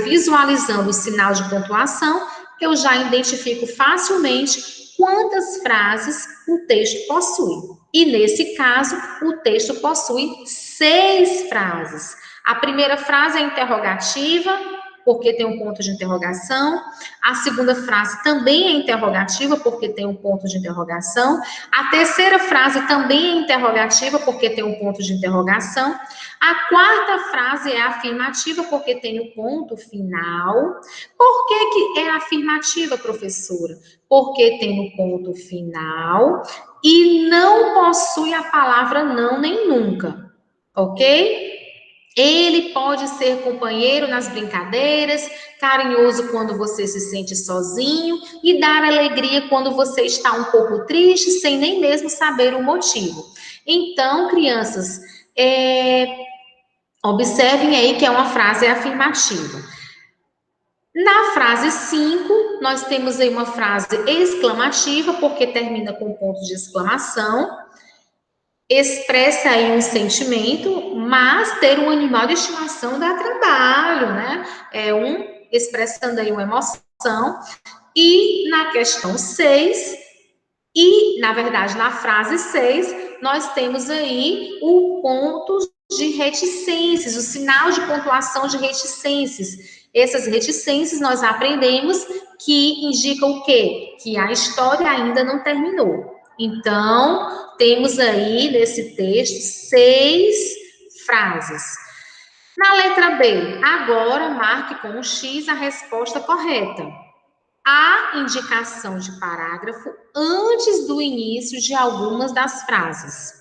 visualizando o sinal de pontuação, eu já identifico facilmente quantas frases o texto possui. E, nesse caso, o texto possui 6 frases. A primeira frase é interrogativa, porque tem um ponto de interrogação. A segunda frase também é interrogativa, porque tem um ponto de interrogação. A terceira frase também é interrogativa, porque tem um ponto de interrogação. A quarta frase é afirmativa, porque tem o ponto final. Por que é afirmativa, professora? Porque tem o ponto final e não possui a palavra não nem nunca, ok? Ele pode ser companheiro nas brincadeiras, carinhoso quando você se sente sozinho e dar alegria quando você está um pouco triste, sem nem mesmo saber o motivo. Então, crianças, observem aí que é uma frase afirmativa. Na frase 5, nós temos aí uma frase exclamativa, porque termina com ponto de exclamação. Expressa aí um sentimento, mas ter um animal de estimação dá trabalho, né? Expressando aí uma emoção. E na questão 6, e na verdade na frase 6, nós temos aí o ponto de reticências, o sinal de pontuação de reticências. Essas reticências nós aprendemos que indicam o quê? Que a história ainda não terminou. Então, temos aí nesse texto 6 frases. Na letra B, agora marque com um X a resposta correta. Há indicação de parágrafo antes do início de algumas das frases.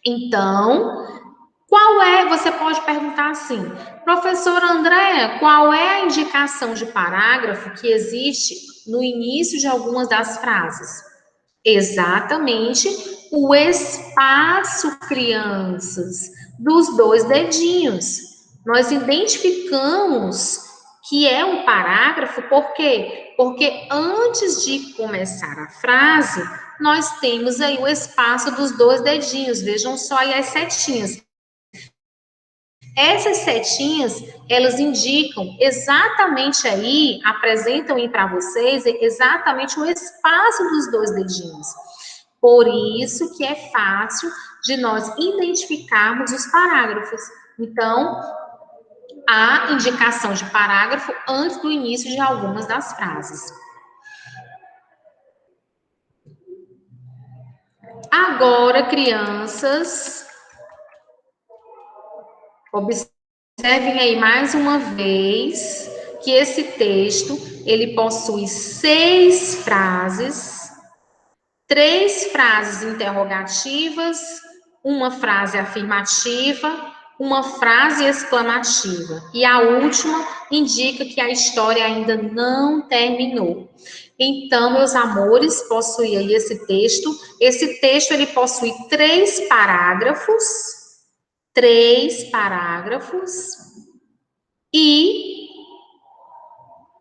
Então, você pode perguntar assim, professora Andréa, qual é a indicação de parágrafo que existe no início de algumas das frases? Exatamente o espaço, crianças, dos 2 dedinhos. Nós identificamos que é um parágrafo, por quê? Porque antes de começar a frase, nós temos aí o espaço dos 2 dedinhos. Vejam só aí as setinhas. Essas setinhas, elas indicam exatamente aí, apresentam aí para vocês exatamente o espaço dos dois dedinhos. Por isso que é fácil de nós identificarmos os parágrafos. Então, há indicação de parágrafo antes do início de algumas das frases. Agora, crianças, observem aí mais uma vez que esse texto, ele possui 6 frases, 3 frases interrogativas, uma frase afirmativa, uma frase exclamativa. E a última indica que a história ainda não terminou. Então, meus amores, possui aí esse texto. Esse texto, ele possui 3 parágrafos, e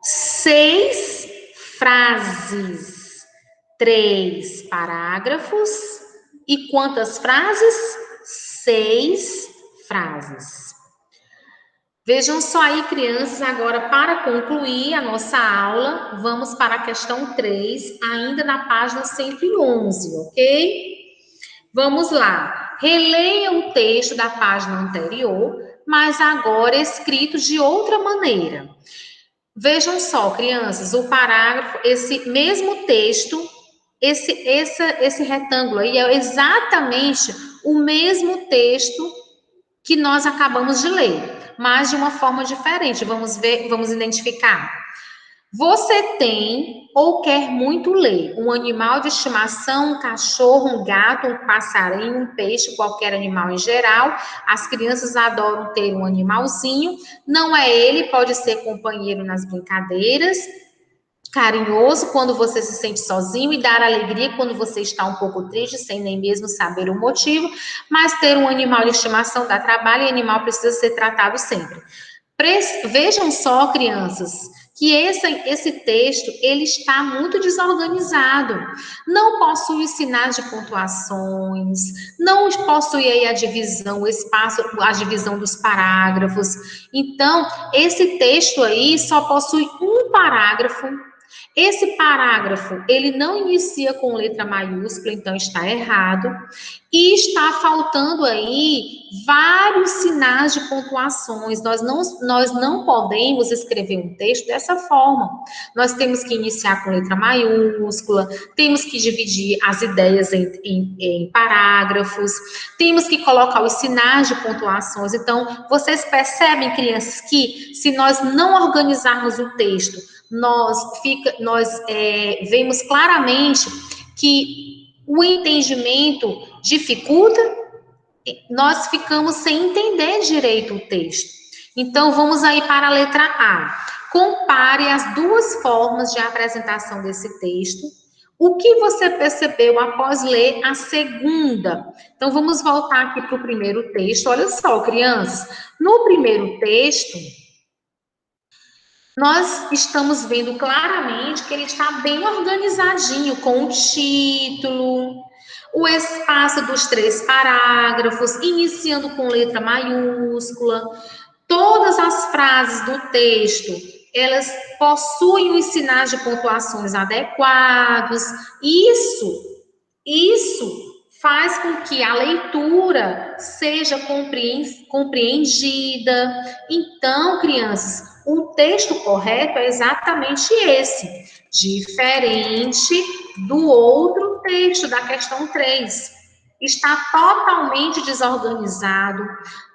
6 frases. 3 parágrafos e quantas frases? 6 frases. Vejam só aí, crianças, agora para concluir a nossa aula, vamos para a questão 3, ainda na página 111, ok? Vamos lá. Releia o texto da página anterior, mas agora escrito de outra maneira. Vejam só, crianças, o parágrafo, esse mesmo texto, esse retângulo aí é exatamente o mesmo texto que nós acabamos de ler, mas de uma forma diferente. Vamos ver, vamos identificar. Você tem ou quer muito ler um animal de estimação, um cachorro, um gato, um passarinho, um peixe, qualquer animal em geral. As crianças adoram ter um animalzinho. Não é ele, pode ser companheiro nas brincadeiras, carinhoso quando você se sente sozinho e dar alegria quando você está um pouco triste, sem nem mesmo saber o motivo. Mas ter um animal de estimação dá trabalho e animal precisa ser tratado sempre. Vejam só, crianças, que esse texto, ele está muito desorganizado. Não possui sinais de pontuações, não possui aí a divisão, o espaço, a divisão dos parágrafos. Então, esse texto aí só possui um parágrafo. Esse parágrafo, ele não inicia com letra maiúscula, então está errado. E está faltando aí vários sinais de pontuações. Nós não podemos escrever um texto dessa forma. Nós temos que iniciar com letra maiúscula, temos que dividir as ideias em parágrafos, temos que colocar os sinais de pontuações. Então, vocês percebem, crianças, que se nós não organizarmos o texto, nós vemos claramente que o entendimento dificulta, nós ficamos sem entender direito o texto. Então, vamos aí para a letra A. Compare as duas formas de apresentação desse texto. O que você percebeu após ler a segunda? Então, vamos voltar aqui para o primeiro texto. Olha só, crianças, no primeiro texto, nós estamos vendo claramente que ele está bem organizadinho, com o título, o espaço dos 3 parágrafos, iniciando com letra maiúscula. Todas as frases do texto, elas possuem os sinais de pontuações adequados. Isso faz com que a leitura seja compreendida. Então, crianças, o texto correto é exatamente esse, diferente do outro texto da questão 3. Está totalmente desorganizado,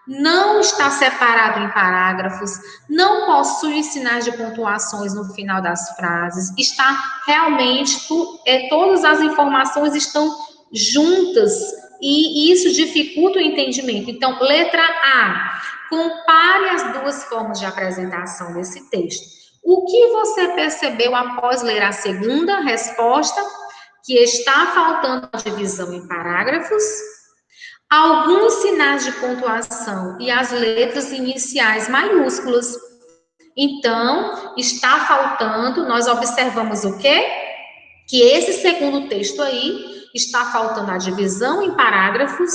não está separado em parágrafos, não possui sinais de pontuações no final das frases, está realmente, todas as informações estão juntas e isso dificulta o entendimento. Então, letra A, compare as duas formas de apresentação desse texto. O que você percebeu após ler a segunda resposta? Que está faltando a divisão em parágrafos, alguns sinais de pontuação e as letras iniciais maiúsculas. Então, está faltando, nós observamos o quê? Que esse segundo texto aí está faltando a divisão em parágrafos,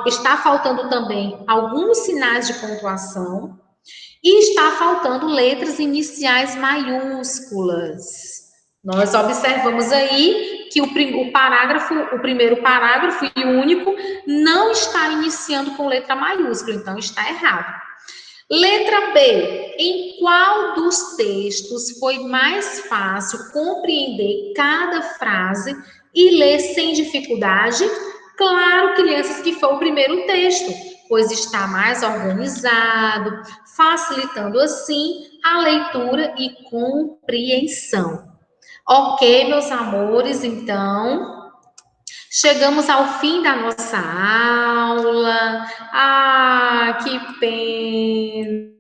Está faltando também alguns sinais de pontuação e está faltando letras iniciais maiúsculas. Nós observamos aí que o primeiro parágrafo e o único, não está iniciando com letra maiúscula, então está errado. Letra B. Em qual dos textos foi mais fácil compreender cada frase e ler sem dificuldade? Claro, crianças, que foi o primeiro texto, pois está mais organizado, facilitando assim a leitura e compreensão. Ok, meus amores, então chegamos ao fim da nossa aula. Ah, que pena!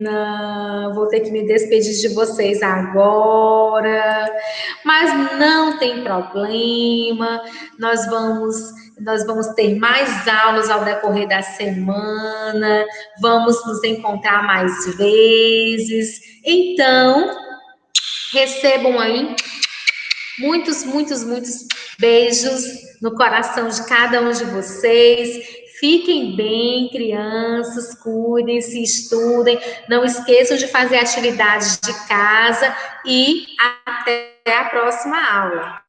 Vou ter que me despedir de vocês agora, mas não tem problema. Nós vamos nós vamos ter mais aulas ao decorrer da semana. Vamos nos encontrar mais vezes. Então, recebam aí muitos, muitos, muitos beijos no coração de cada um de vocês. Fiquem bem, crianças, cuidem-se, estudem. Não esqueçam de fazer atividades de casa e até a próxima aula.